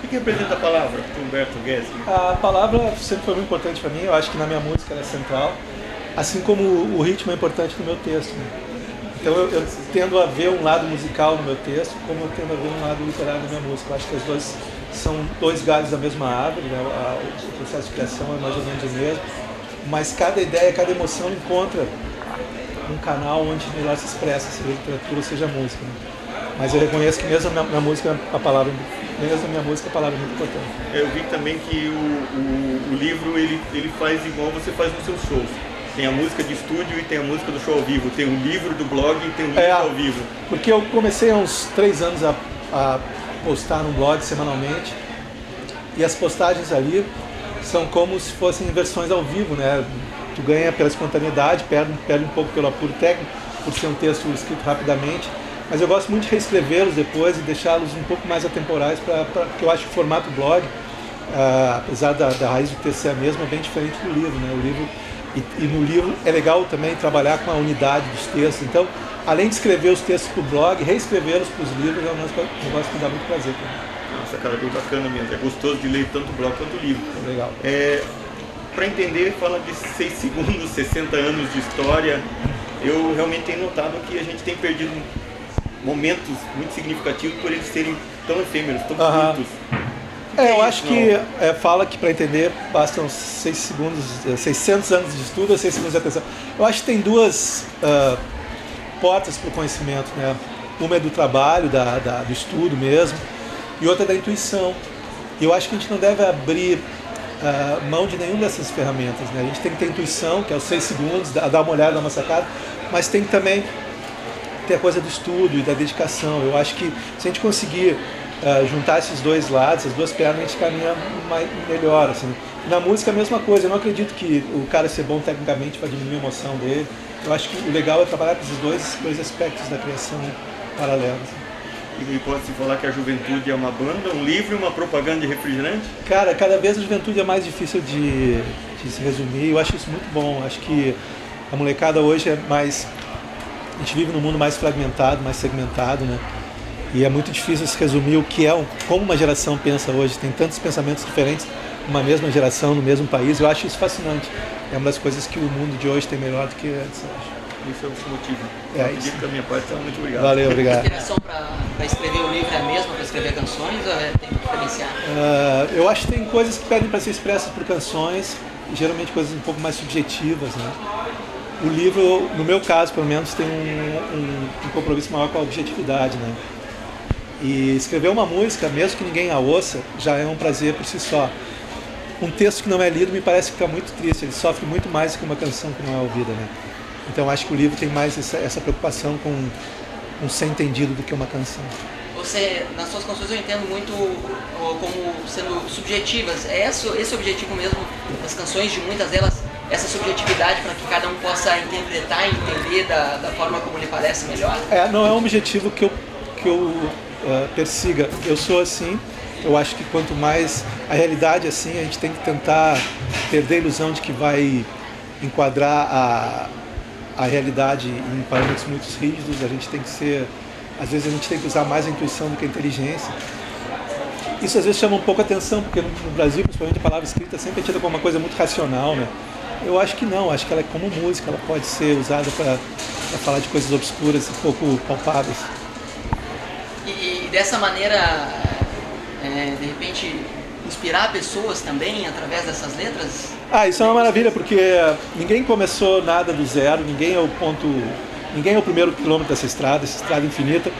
que representa a palavra para Humberto Gessinger? A palavra sempre foi muito importante para mim, eu acho que na minha música ela é central, assim como o ritmo é importante no meu texto. Né? Então eu tendo a ver um lado musical no meu texto, como eu tendo a ver um lado literário na minha música. Eu acho que os dois são dois galhos da mesma árvore, né? O processo de criação é mais ou menos o mesmo, mas cada ideia, cada emoção encontra um canal onde melhor se expressa, seja literatura, seja música. Né? Mas eu reconheço que mesmo na música a palavra, mesmo na minha música a palavra é muito importante. Eu vi também que o livro ele faz igual você faz nos seus shows. Tem a música de estúdio e tem a música do show ao vivo. Tem o livro do blog e tem o livro ao vivo. Porque eu comecei há uns 3 anos a postar no blog semanalmente. E as postagens ali são como se fossem versões ao vivo, né? Tu ganha pela espontaneidade, perde um pouco pelo apuro técnico, por ser um texto escrito rapidamente. Mas eu gosto muito de reescrevê-los depois e deixá-los um pouco mais atemporais, porque eu acho que o formato blog, apesar da raiz do texto ser a mesma, é bem diferente do livro, né? O livro, e no livro é legal também trabalhar com a unidade dos textos. Então, além de escrever os textos para o blog, reescrevê-los para os livros é um negócio que me dá muito prazer também. Nossa, cara, bem bacana mesmo. É gostoso de ler tanto o blog quanto o livro. Legal. Para entender, fala de 6 segundos, 60 anos de história. Eu realmente tenho notado que a gente tem perdido momentos muito significativos por eles serem tão efêmeros, tão curtos. Eu acho que fala que para entender bastam 6 segundos, 600 anos de estudo ou 6 segundos de atenção. Eu acho que tem duas portas para o conhecimento, né? Uma é do trabalho, do estudo mesmo, e outra é da intuição. E eu acho que a gente não deve abrir mão de nenhuma dessas ferramentas, né? A gente tem que ter intuição, que é os 6 segundos, dar uma olhada, dar uma sacada, mas tem que também ter a coisa do estudo e da dedicação. Eu acho que se a gente conseguir juntar esses dois lados, as duas pernas, a gente caminha melhor. Assim. Na música a mesma coisa, eu não acredito que o cara ser bom tecnicamente vai diminuir a emoção dele. Eu acho que o legal é trabalhar com esses dois aspectos da criação paralelos. E pode-se falar que a juventude é uma banda, um livro e uma propaganda de refrigerante? Cara, cada vez a juventude é mais difícil de se resumir, eu acho isso muito bom. Eu acho que a molecada hoje é mais... A gente vive num mundo mais fragmentado, mais segmentado, né? E é muito difícil se resumir o que como uma geração pensa hoje. Tem tantos pensamentos diferentes numa mesma geração, no mesmo país. Eu acho isso fascinante. É uma das coisas que o mundo de hoje tem melhor do que antes, eu acho. Isso é o motivo. Isso. Da minha parte, muito obrigado. Valeu, obrigado. A inspiração para escrever o livro é a mesma para escrever canções ou tem que diferenciar? Eu acho que tem coisas que pedem para ser expressas por canções, geralmente coisas um pouco mais subjetivas, né? O livro, no meu caso, pelo menos, tem um compromisso maior com a objetividade, né? E escrever uma música, mesmo que ninguém a ouça, já é um prazer por si só. Um texto que não é lido me parece que fica muito triste, ele sofre muito mais que uma canção que não é ouvida, né? Então acho que o livro tem mais essa preocupação com um ser entendido do que uma canção. Você, nas suas canções eu entendo muito como sendo subjetivas. É esse objetivo mesmo das canções, de muitas delas, essa subjetividade para que cada um possa interpretar e entender da forma como lhe parece melhor? Não é um objetivo que eu persiga. Eu sou assim, eu acho que quanto mais a realidade é assim, a gente tem que tentar perder a ilusão de que vai enquadrar a realidade em parâmetros muito rígidos. A gente tem que ser, às vezes a gente tem que usar mais a intuição do que a inteligência. Isso às vezes chama um pouco a atenção, porque no Brasil, principalmente a palavra escrita sempre é tida como uma coisa muito racional, né? Eu acho que não, acho que ela é como música, ela pode ser usada para falar de coisas obscuras e pouco palpáveis. E dessa maneira, de repente, inspirar pessoas também através dessas letras? Isso é uma maravilha, porque ninguém começou nada do zero, ninguém é o primeiro quilômetro dessa estrada infinita.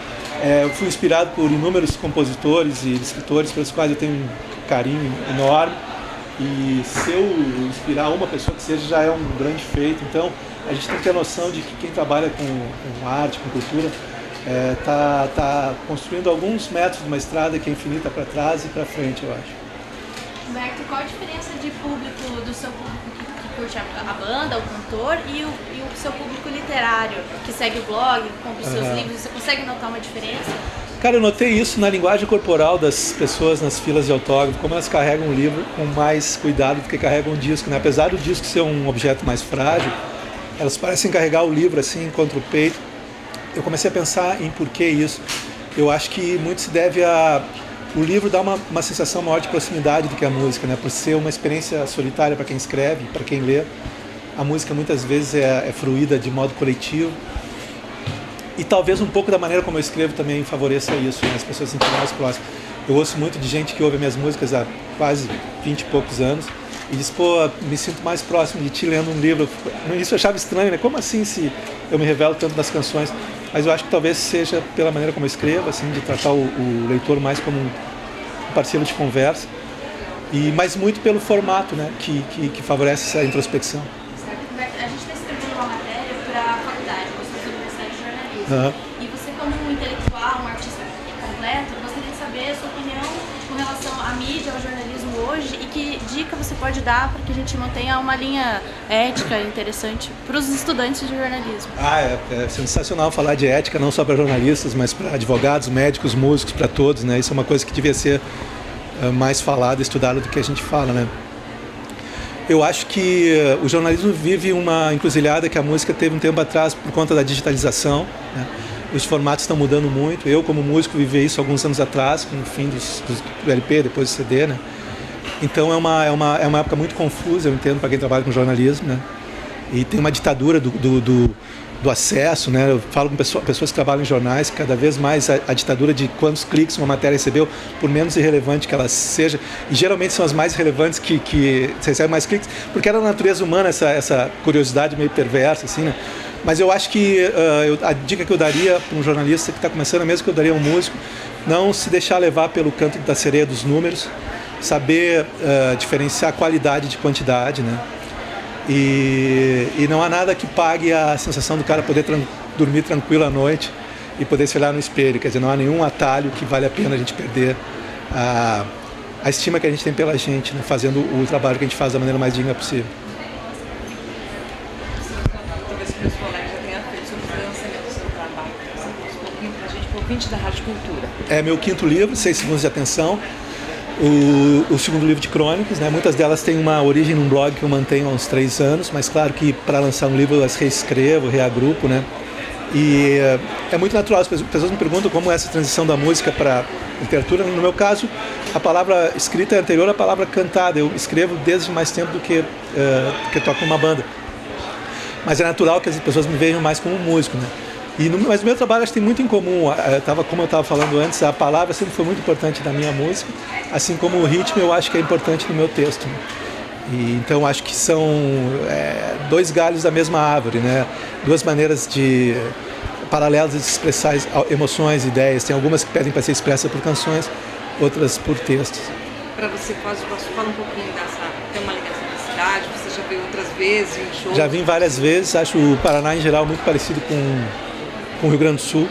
Eu fui inspirado por inúmeros compositores e escritores pelos quais eu tenho um carinho enorme. E se eu inspirar uma pessoa que seja, já é um grande feito. Então, a gente tem que ter a noção de que quem trabalha com arte, com cultura, tá construindo alguns metros de uma estrada que é infinita para trás e para frente, eu acho. Humberto, qual a diferença de público do seu público que curte a banda, o cantor, e o seu público literário, que segue o blog, que compra os seus livros? Você consegue notar uma diferença? Cara, eu notei isso na linguagem corporal das pessoas nas filas de autógrafo, como elas carregam o livro com mais cuidado do que carregam o disco, né? Apesar do disco ser um objeto mais frágil, elas parecem carregar o livro assim contra o peito. Eu comecei a pensar em por que isso. Eu acho que muito se deve o livro dá uma sensação maior de proximidade do que a música, né? Por ser uma experiência solitária para quem escreve, para quem lê. A música muitas vezes é fruída de modo coletivo. E talvez um pouco da maneira como eu escrevo também favoreça isso, né? As pessoas se sentirem mais próximas. Eu ouço muito de gente que ouve minhas músicas há quase 20 e poucos anos e diz, pô, me sinto mais próximo de ti lendo um livro. No início eu achava estranho, né? Como assim se eu me revelo tanto nas canções? Mas eu acho que talvez seja pela maneira como eu escrevo, assim, de tratar o leitor mais como um parceiro de conversa, mas muito pelo formato, né? Que favorece essa introspecção. A gente está escrevendo uma matéria para a faculdade, você da Universidade de Jornalismo. E você, como um intelectual, um artista completo, gostaria de saber a sua opinião com relação à mídia, ao jornalismo hoje e que dica você pode dar para que a gente mantenha uma linha ética interessante para os estudantes de jornalismo. É sensacional falar de ética, não só para jornalistas, mas para advogados, médicos, músicos, para todos, né? Isso é uma coisa que devia ser mais falada, estudada do que a gente fala, né? Eu acho que o jornalismo vive uma encruzilhada que a música teve um tempo atrás por conta da digitalização, né? Os formatos estão mudando muito. Eu, como músico, vivi isso alguns anos atrás, com o fim do LP, depois do CD, né? Então é uma época muito confusa, eu entendo, para quem trabalha com jornalismo, né? E tem uma ditadura do acesso, né? Eu falo com pessoas que trabalham em jornais, cada vez mais a ditadura de quantos cliques uma matéria recebeu, por menos irrelevante que ela seja, e geralmente são as mais relevantes que recebem mais cliques, porque é da natureza humana essa curiosidade meio perversa, assim, né? Mas eu acho que a dica que eu daria para um jornalista que está começando, mesmo que eu daria a um músico, não se deixar levar pelo canto da sereia dos números, saber diferenciar qualidade de quantidade, né? E não há nada que pague a sensação do cara poder dormir tranquilo à noite e poder se olhar no espelho. Quer dizer, não há nenhum atalho que vale a pena a gente perder a estima que a gente tem pela gente, né? Fazendo o trabalho que a gente faz da maneira mais digna possível. Talvez que meus colegas já tenham feito sobre o lançamento do seu trabalho. Você fala um pouquinho para a gente, por ouvinte da Rádio Cultura. É meu 5º livro, 6 segundos de atenção. O 2º livro de crônicas, né? Muitas delas têm uma origem num blog que eu mantenho há uns 3 anos, mas claro que para lançar um livro eu as reescrevo, reagrupo, né? E é muito natural, as pessoas me perguntam como é essa transição da música para literatura. No meu caso, a palavra escrita é anterior à palavra cantada. Eu escrevo desde mais tempo do que toco numa banda. Mas é natural que as pessoas me vejam mais como um músico, né? Mas o meu trabalho acho que tem muito em comum. Como eu estava falando antes, a palavra sempre foi muito importante na minha música, assim como o ritmo eu acho que é importante no meu texto, né? Então acho que são 2 galhos da mesma árvore, né? 2 maneiras paralelas de expressar emoções, ideias. Tem algumas que pedem para ser expressas por canções, outras por textos. Para você, posso falar um pouquinho tem uma ligação da cidade? Você já veio outras vezes em shows? Já vim várias vezes. Acho o Paraná em geral muito parecido com o Rio Grande do Sul,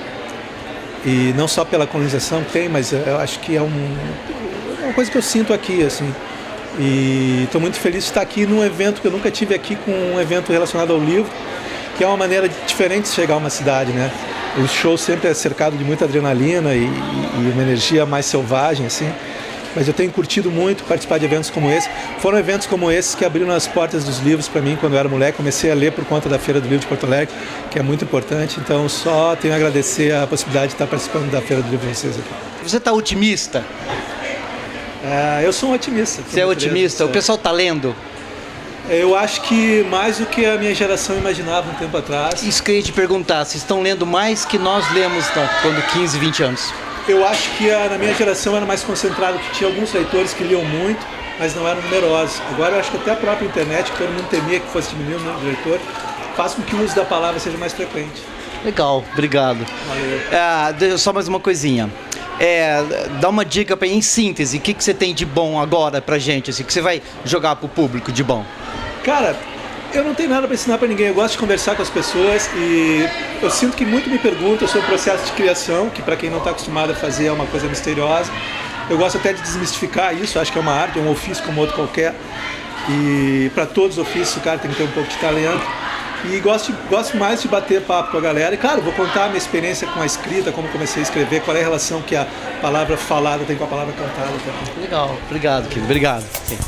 e não só pela colonização que tem, mas eu acho que é uma coisa que eu sinto aqui, assim, e estou muito feliz de estar aqui num evento que eu nunca tive aqui, com um evento relacionado ao livro, que é uma maneira diferente de chegar a uma cidade, né? O show sempre é cercado de muita adrenalina e uma energia mais selvagem, assim. Mas eu tenho curtido muito participar de eventos como esse. Foram eventos como esses que abriram as portas dos livros para mim quando eu era moleque. Comecei a ler por conta da Feira do Livro de Porto Alegre, que é muito importante. Então só tenho a agradecer a possibilidade de estar participando da Feira do Livro de vocês aqui. Você está otimista? Eu sou um otimista. Você é otimista? O pessoal está lendo? Eu acho que mais do que a minha geração imaginava um tempo atrás. Isso que eu ia te perguntar, se estão lendo mais que nós lemos quando 15, 20 anos? Eu acho que na minha geração era mais concentrado, que tinha alguns leitores que liam muito, mas não eram numerosos. Agora eu acho que até a própria internet, que todo mundo temia que fosse diminuir o número de leitores, faz com que o uso da palavra seja mais frequente. Legal, obrigado. Valeu. Só mais uma coisinha. Dá uma dica para em síntese, o que você tem de bom agora pra gente, assim, que você vai jogar pro público de bom? Cara, eu não tenho nada para ensinar para ninguém, eu gosto de conversar com as pessoas e eu sinto que muito me perguntam sobre o processo de criação, que para quem não está acostumado a fazer é uma coisa misteriosa. Eu gosto até de desmistificar isso, acho que é uma arte, é um ofício como outro qualquer. E para todos os ofícios o cara tem que ter um pouco de talento. E gosto mais de bater papo com a galera. E claro, vou contar a minha experiência com a escrita, como comecei a escrever, qual é a relação que a palavra falada tem com a palavra cantada também. Legal, obrigado, querido, obrigado. Sim.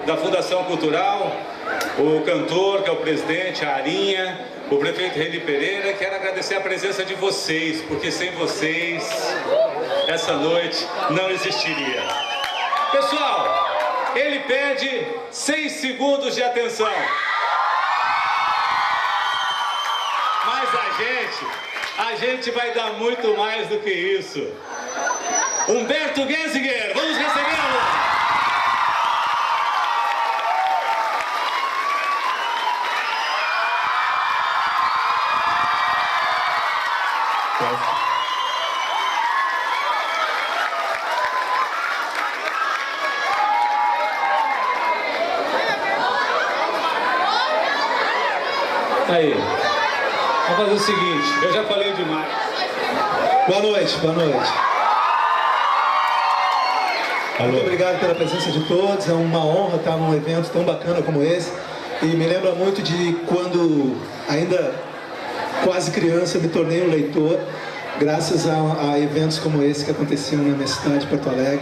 da Fundação Cultural, o cantor, que é o presidente, a Arinha, o prefeito Reni Pereira. Quero agradecer a presença de vocês, porque sem vocês essa noite não existiria. Pessoal, ele pede 6 segundos de atenção. Mas a gente vai dar muito mais do que isso. Humberto Genzinger, vamos recebê-lo! Aí, vamos fazer o seguinte, eu já falei demais. Boa noite, boa noite. Muito obrigado pela presença de todos, é uma honra estar num evento tão bacana como esse. E me lembra muito de quando, ainda quase criança, me tornei um leitor, graças a eventos como esse que aconteciam na minha cidade, Porto Alegre.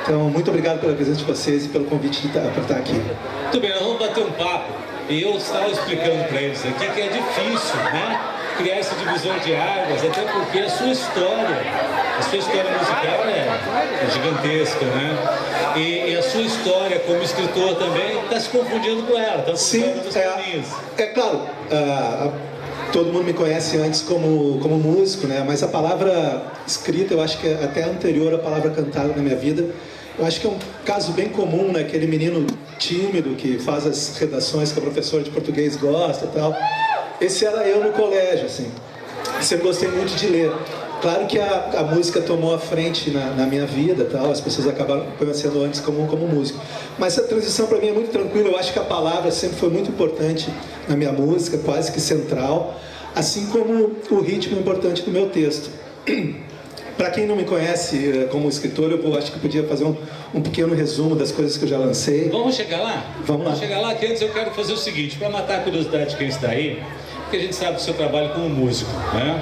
Então, muito obrigado pela presença de vocês e pelo convite para estar aqui. Muito bem, nós vamos bater um papo. E eu estava explicando para eles aqui que é difícil, né, criar essa divisão de águas, até porque a sua história musical é gigantesca, né? E a sua história como escritor também está se confundindo com ela, está Sim, é claro, todo mundo me conhece antes como músico, né? Mas a palavra escrita eu acho que é até anterior à palavra cantada na minha vida. Eu acho que é um caso bem comum, né? Aquele menino tímido que faz as redações que a professora de português gosta e tal. Esse era eu no colégio, assim. Sempre gostei muito de ler. Claro que a música tomou a frente na minha vida, tal. As pessoas acabaram conhecendo antes como músico. Mas essa transição para mim é muito tranquila. Eu acho que a palavra sempre foi muito importante na minha música, quase que central. Assim como o ritmo é importante do meu texto. Para quem não me conhece como escritor, acho que podia fazer um pequeno resumo das coisas que eu já lancei. Vamos chegar lá? Vamos chegar lá, que antes eu quero fazer o seguinte, para matar a curiosidade de quem está aí, porque a gente sabe do seu trabalho como músico, né?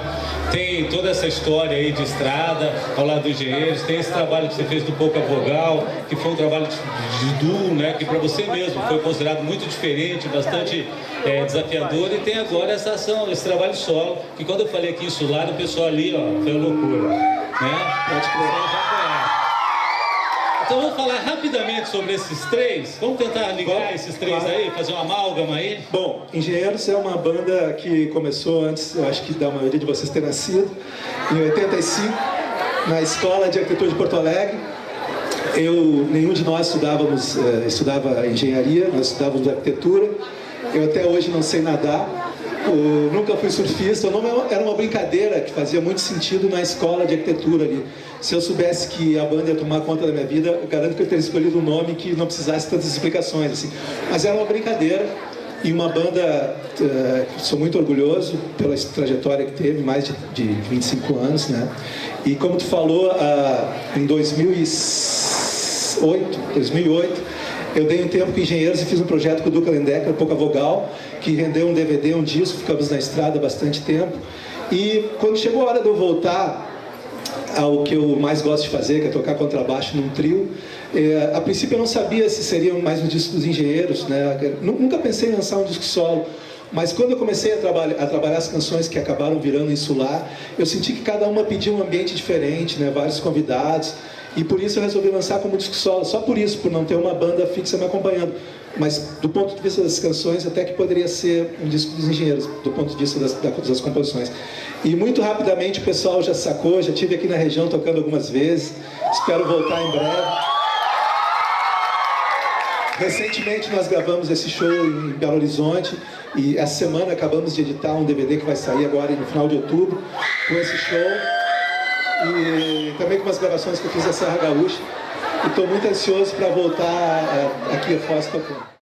Tem toda essa história aí de estrada, ao lado dos engenheiros, tem esse trabalho que você fez do Pouca Vogal, que foi um trabalho de duo, né? Que para você mesmo foi considerado muito diferente, bastante desafiador, e tem agora essa ação, esse trabalho solo, que quando eu falei aqui em Sular, o pessoal ali, ó, foi uma loucura, né? Pode crer. Então vamos falar rapidamente sobre esses três. Vamos tentar ligar esses três aí, fazer uma amálgama aí? Bom, Engenheiros é uma banda que começou antes, eu acho que da maioria de vocês ter nascido, em 85, na Escola de Arquitetura de Porto Alegre. Nenhum de nós estudava engenharia, nós estudávamos arquitetura. Eu até hoje não sei nadar. Nunca fui surfista. O nome era uma brincadeira que fazia muito sentido na escola de arquitetura ali. Se eu soubesse que a banda ia tomar conta da minha vida, eu garanto que eu teria escolhido um nome que não precisasse tantas explicações assim. Mas era uma brincadeira e uma banda sou muito orgulhoso pela trajetória que teve, mais de 25 anos, né? E como tu falou, em 2008 eu dei um tempo com Engenheiros e fiz um projeto com o Duca Lendecker, Pouca Vogal, que rendeu um DVD, um disco, ficamos na estrada há bastante tempo. E quando chegou a hora de eu voltar ao que eu mais gosto de fazer, que é tocar contrabaixo num trio, a princípio eu não sabia se seria mais um disco dos Engenheiros, né? Nunca pensei em lançar um disco solo. Mas quando eu comecei a trabalhar as canções que acabaram virando Insular, eu senti que cada uma pedia um ambiente diferente, né? Vários convidados. E por isso eu resolvi lançar como disco solo, só por isso, por não ter uma banda fixa me acompanhando. Mas do ponto de vista das canções, até que poderia ser um disco dos Engenheiros, do ponto de vista das composições. E muito rapidamente o pessoal já sacou, já estive aqui na região tocando algumas vezes, espero voltar em breve. Recentemente nós gravamos esse show em Belo Horizonte e essa semana acabamos de editar um DVD que vai sair agora no final de outubro com esse show. E também com umas gravações que eu fiz na Serra Gaúcha. E estou muito ansioso para voltar aqui a Foz tocando.